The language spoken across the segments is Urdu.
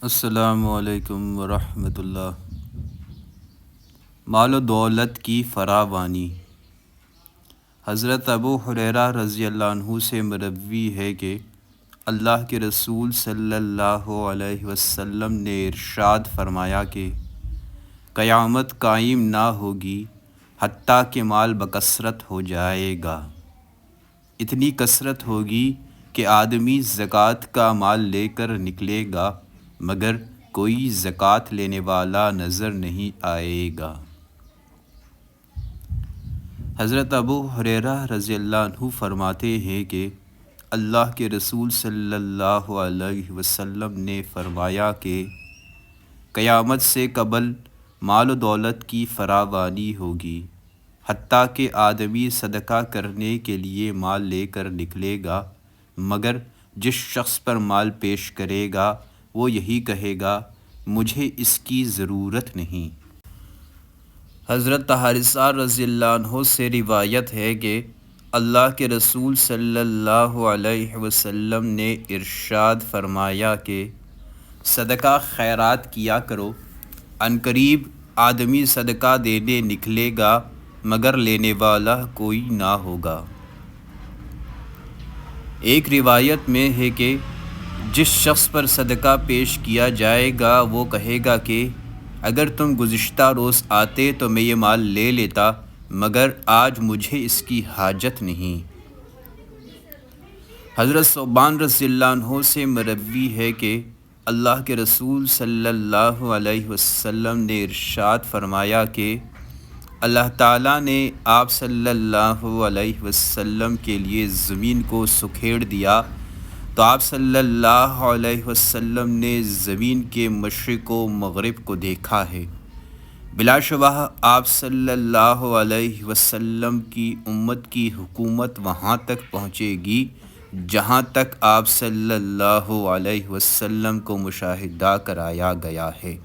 السلام علیکم ورحمۃ اللہ۔ مال و دولت کی فراوانی۔ حضرت ابو ہریرہ رضی اللہ عنہ سے مروی ہے کہ اللہ کے رسول صلی اللہ علیہ وسلم نے ارشاد فرمایا کہ قیامت قائم نہ ہوگی حتیٰ کہ مال بکثرت ہو جائے گا۔ اتنی کثرت ہوگی کہ آدمی زکوٰۃ کا مال لے کر نکلے گا مگر کوئی زکوٰۃ لینے والا نظر نہیں آئے گا۔ حضرت ابو ہریرہ رضی اللہ عنہ فرماتے ہیں کہ اللہ کے رسول صلی اللہ علیہ وسلم نے فرمایا کہ قیامت سے قبل مال و دولت کی فراوانی ہوگی، حتیٰ کہ آدمی صدقہ کرنے کے لیے مال لے کر نکلے گا مگر جس شخص پر مال پیش کرے گا وہ یہی کہے گا مجھے اس کی ضرورت نہیں۔ حضرت حارثہ رضی اللہ عنہ سے روایت ہے کہ اللہ کے رسول صلی اللہ علیہ وسلم نے ارشاد فرمایا کہ صدقہ خیرات کیا کرو، عنقریب آدمی صدقہ دینے نکلے گا مگر لینے والا کوئی نہ ہوگا۔ ایک روایت میں ہے کہ جس شخص پر صدقہ پیش کیا جائے گا وہ کہے گا کہ اگر تم گزشتہ روز آتے تو میں یہ مال لے لیتا مگر آج مجھے اس کی حاجت نہیں۔ حضرت ثوبان رضی اللہ عنہ سے مروی ہے کہ اللہ کے رسول صلی اللہ علیہ وسلم نے ارشاد فرمایا کہ اللہ تعالیٰ نے آپ صلی اللہ علیہ وسلم کے لیے زمین کو سکھیڑ دیا تو آپ صلی اللہ علیہ وسلم نے زمین کے مشرق و مغرب کو دیکھا ہے۔ بلا شبہ آپ صلی اللہ علیہ وسلم کی امت کی حکومت وہاں تک پہنچے گی جہاں تک آپ صلی اللہ علیہ وسلم کو مشاہدہ کرایا گیا ہے،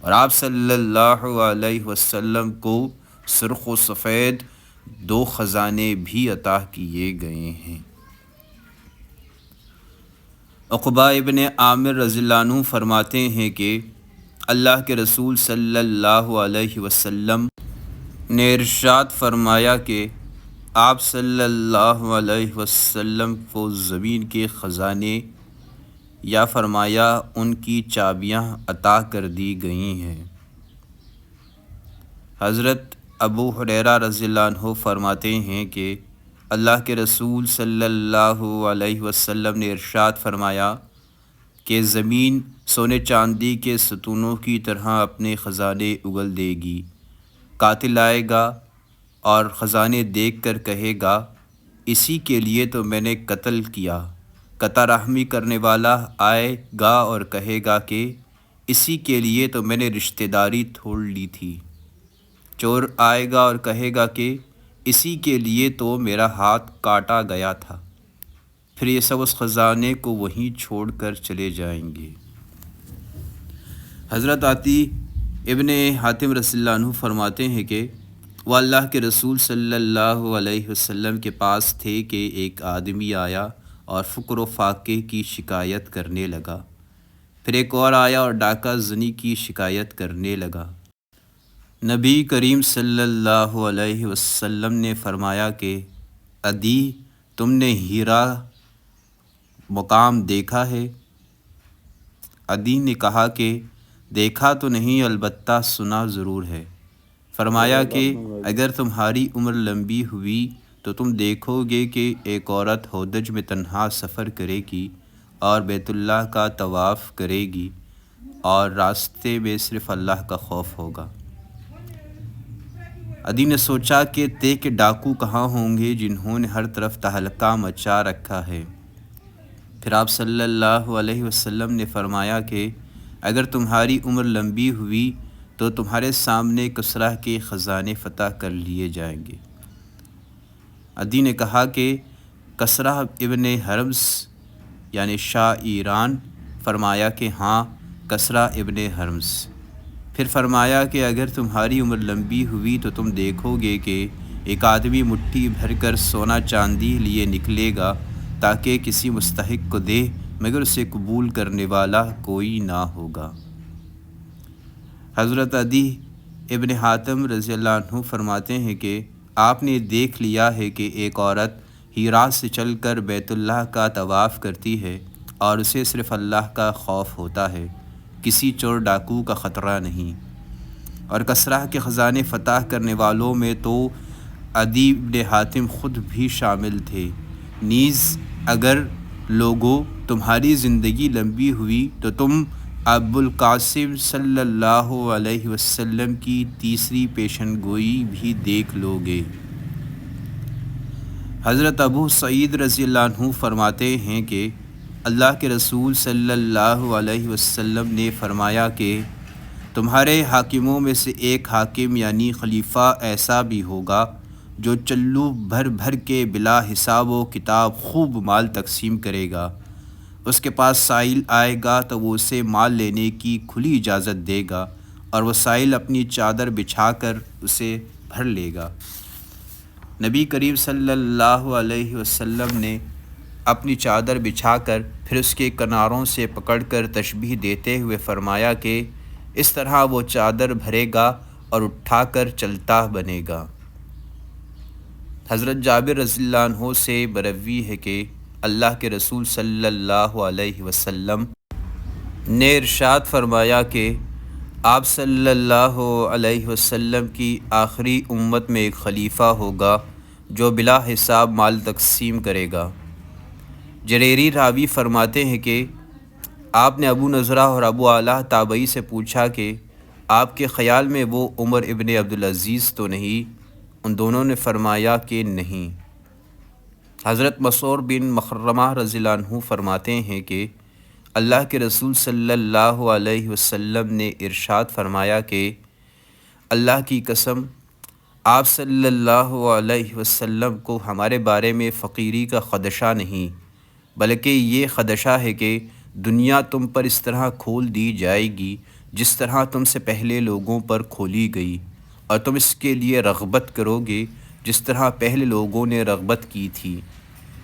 اور آپ صلی اللہ علیہ وسلم کو سرخ و سفید 2 خزانے بھی عطا کیے گئے ہیں۔ عقبہ ابن عامر رضی اللہ عنہ فرماتے ہیں کہ اللہ کے رسول صلی اللہ علیہ وسلم نے ارشاد فرمایا کہ آپ صلی اللہ علیہ وسلم کو زمین کے خزانے یا فرمایا ان کی چابیاں عطا کر دی گئی ہیں۔ حضرت ابو ہریرہ رضی اللہ عنہ فرماتے ہیں کہ اللہ کے رسول صلی اللہ علیہ وسلم نے ارشاد فرمایا کہ زمین سونے چاندی کے ستونوں کی طرح اپنے خزانے اگل دے گی۔ قاتل آئے گا اور خزانے دیکھ کر کہے گا اسی کے لیے تو میں نے قتل کیا۔ قطع رحمی کرنے والا آئے گا اور کہے گا کہ اسی کے لیے تو میں نے رشتہ داری توڑ لی تھی۔ چور آئے گا اور کہے گا کہ اسی کے لیے تو میرا ہاتھ کاٹا گیا تھا۔ پھر یہ سب اس خزانے کو وہیں چھوڑ کر چلے جائیں گے۔ حضرت عطی ابن حاتم رضی اللہ عنہ فرماتے ہیں کہ وہ اللہ کے رسول صلی اللہ علیہ وسلم کے پاس تھے کہ ایک آدمی آیا اور فقر و فاقے کی شکایت کرنے لگا۔ پھر ایک اور آیا اور ڈاکہ زنی کی شکایت کرنے لگا۔ نبی کریم صلی اللہ علیہ وسلم نے فرمایا کہ عدی تم نے ہیرا مقام دیکھا ہے؟ عدی نے کہا کہ دیکھا تو نہیں البتہ سنا ضرور ہے۔ فرمایا کہ اگر تمہاری عمر لمبی ہوئی تو تم دیکھو گے کہ ایک عورت ہودج میں تنہا سفر کرے گی اور بیت اللہ کا طواف کرے گی اور راستے میں صرف اللہ کا خوف ہوگا۔ عدی نے سوچا کہ کہ ڈاکو کہاں ہوں گے جنہوں نے ہر طرف تہلکہ مچا رکھا ہے۔ پھر آپ صلی اللہ علیہ وسلم نے فرمایا کہ اگر تمہاری عمر لمبی ہوئی تو تمہارے سامنے کسریٰ کے خزانے فتح کر لیے جائیں گے۔ عدی نے کہا کہ کسریٰ ابن ہرمز یعنی شاہ ایران؟ فرمایا کہ ہاں کسریٰ ابن ہرمز۔ پھر فرمایا کہ اگر تمہاری عمر لمبی ہوئی تو تم دیکھو گے کہ ایک آدمی مٹھی بھر کر سونا چاندی لیے نکلے گا تاکہ کسی مستحق کو دے مگر اسے قبول کرنے والا کوئی نہ ہوگا۔ حضرت عدی ابن حاتم رضی اللہ عنہ فرماتے ہیں کہ آپ نے دیکھ لیا ہے کہ ایک عورت ہیرا سے چل کر بیت اللہ کا طواف کرتی ہے اور اسے صرف اللہ کا خوف ہوتا ہے، کسی چور ڈاکو کا خطرہ نہیں۔ اور کسرا کے خزانے فتح کرنے والوں میں تو عدی ابن حاتم خود بھی شامل تھے۔ نیز اگر لوگوں تمہاری زندگی لمبی ہوئی تو تم ابو القاسم صلی اللہ علیہ وسلم کی تیسری پیشن گوئی بھی دیکھ لو گے۔ حضرت ابو سعید رضی اللہ عنہ فرماتے ہیں کہ اللہ کے رسول صلی اللہ علیہ وسلم نے فرمایا کہ تمہارے حاکموں میں سے ایک حاکم یعنی خلیفہ ایسا بھی ہوگا جو چلو بھر بھر کے بلا حساب و کتاب خوب مال تقسیم کرے گا۔ اس کے پاس سائل آئے گا تو وہ اسے مال لینے کی کھلی اجازت دے گا اور وہ سائل اپنی چادر بچھا کر اسے بھر لے گا۔ نبی کریم صلی اللہ علیہ وسلم نے اپنی چادر بچھا کر پھر اس کے کناروں سے پکڑ کر تشبیہ دیتے ہوئے فرمایا کہ اس طرح وہ چادر بھرے گا اور اٹھا کر چلتا بنے گا۔ حضرت جابر رضی اللہ عنہ سے مروی ہے کہ اللہ کے رسول صلی اللہ علیہ وسلم نے ارشاد فرمایا کہ آپ صلی اللہ علیہ وسلم کی آخری امت میں ایک خلیفہ ہوگا جو بلا حساب مال تقسیم کرے گا۔ جریری راوی فرماتے ہیں کہ آپ نے ابو نضرہ اور ابو اعلیٰ تابعی سے پوچھا کہ آپ کے خیال میں وہ عمر ابن عبدالعزیز تو نہیں؟ ان دونوں نے فرمایا کہ نہیں۔ حضرت مسعود بن مخرمہ رضی اللہ عنہ فرماتے ہیں کہ اللہ کے رسول صلی اللہ علیہ وسلم نے ارشاد فرمایا کہ اللہ کی قسم آپ صلی اللہ علیہ وسلم کو ہمارے بارے میں فقیری کا خدشہ نہیں، بلکہ یہ خدشہ ہے کہ دنیا تم پر اس طرح کھول دی جائے گی جس طرح تم سے پہلے لوگوں پر کھولی گئی، اور تم اس کے لیے رغبت کرو گے جس طرح پہلے لوگوں نے رغبت کی تھی،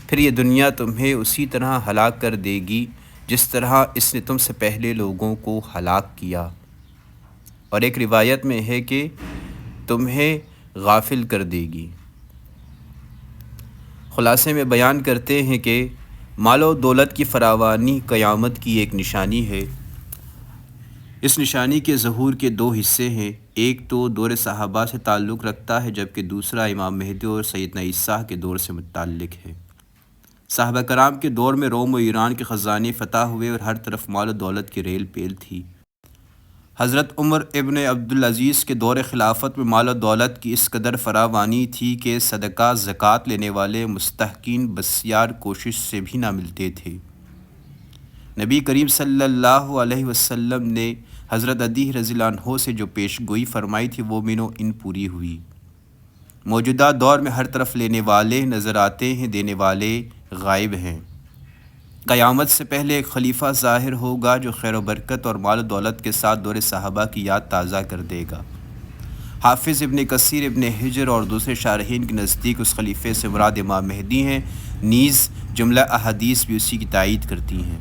پھر یہ دنیا تمہیں اسی طرح ہلاک کر دے گی جس طرح اس نے تم سے پہلے لوگوں کو ہلاک کیا۔ اور ایک روایت میں ہے کہ تمہیں غافل کر دے گی۔ خلاصے میں بیان کرتے ہیں کہ مال و دولت کی فراوانی قیامت کی ایک نشانی ہے۔ اس نشانی کے ظہور کے دو حصے ہیں، ایک تو دور صحابہ سے تعلق رکھتا ہے جبکہ دوسرا امام مہدی اور سیدنا عیسیٰ کے دور سے متعلق ہے۔ صحابہ کرام کے دور میں روم و ایران کے خزانے فتح ہوئے اور ہر طرف مال و دولت کی ریل پیل تھی۔ حضرت عمر ابن عبدالعزیز کے دور خلافت میں مال و دولت کی اس قدر فراوانی تھی کہ صدقہ زکوٰۃ لینے والے مستحقین بسیار کوشش سے بھی نہ ملتے تھے۔ نبی کریم صلی اللہ علیہ وسلم نے حضرت عدی رضی اللہ عنہ سے جو پیش گوئی فرمائی تھی وہ مینو ان پوری ہوئی۔ موجودہ دور میں ہر طرف لینے والے نظر آتے ہیں، دینے والے غائب ہیں۔ قیامت سے پہلے ایک خلیفہ ظاہر ہوگا جو خیر و برکت اور مال و دولت کے ساتھ دور صحابہ کی یاد تازہ کر دے گا۔ حافظ ابن کثیر، ابن حجر اور دوسرے شارحین کے نزدیک اس خلیفے سے مراد امام مہدی ہیں، نیز جملہ احادیث بھی اسی کی تائید کرتی ہیں۔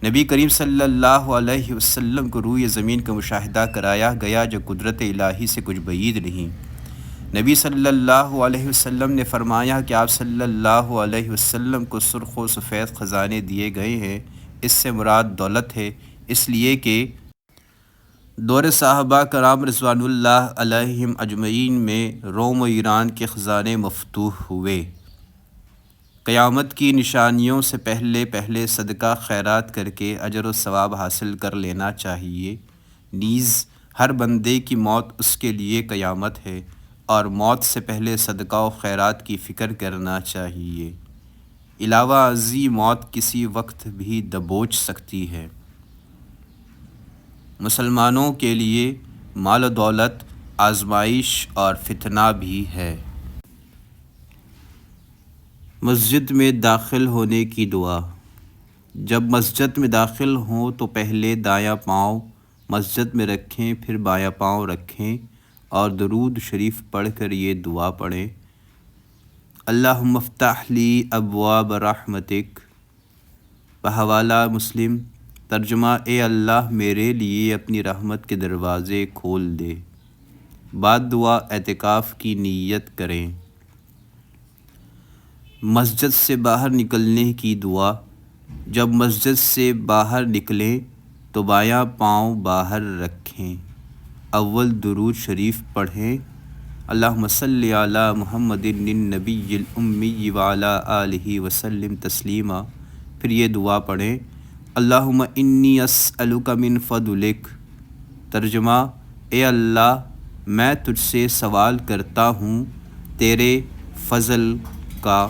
نبی کریم صلی اللہ علیہ وسلم کو روئے زمین کا مشاہدہ کرایا گیا جو قدرت الہی سے کچھ بعید نہیں۔ نبی صلی اللہ علیہ وسلم نے فرمایا کہ آپ صلی اللہ علیہ وسلم کو سرخ و سفید خزانے دیے گئے ہیں، اس سے مراد دولت ہے، اس لیے کہ دور صحابہ کرام رضوان اللہ علیہم اجمعین میں روم و ایران کے خزانے مفتوح ہوئے۔ قیامت کی نشانیوں سے پہلے صدقہ خیرات کر کے اجر و ثواب حاصل کر لینا چاہیے۔ نیز ہر بندے کی موت اس کے لیے قیامت ہے اور موت سے پہلے صدقہ و خیرات کی فکر کرنا چاہیے۔ علاوہ ازیں موت کسی وقت بھی دبوچ سکتی ہے۔ مسلمانوں کے لیے مال و دولت آزمائش اور فتنہ بھی ہے۔ مسجد میں داخل ہونے کی دعا۔ جب مسجد میں داخل ہوں تو پہلے دایاں پاؤں مسجد میں رکھیں، پھر بایاں پاؤں رکھیں اور درود شریف پڑھ کر یہ دعا پڑھیں: اللہم افتح لی ابواب رحمتک بحوالہ مسلم۔ ترجمہ: اے اللہ میرے لیے اپنی رحمت کے دروازے کھول دے۔ بعد دعا اعتکاف کی نیت کریں۔ مسجد سے باہر نکلنے کی دعا۔ جب مسجد سے باہر نکلیں تو بایاں پاؤں باہر رکھیں۔ اول درود شریف پڑھیں۔ اللہم صلی علی محمد النبی الامی وعلی آلہ وسلم تسلیما۔ پھر یہ دعا پڑھیں: اللہم انی اسألک من فضلک۔ ترجمہ: اے اللہ میں تجھ سے سوال کرتا ہوں تیرے فضل کا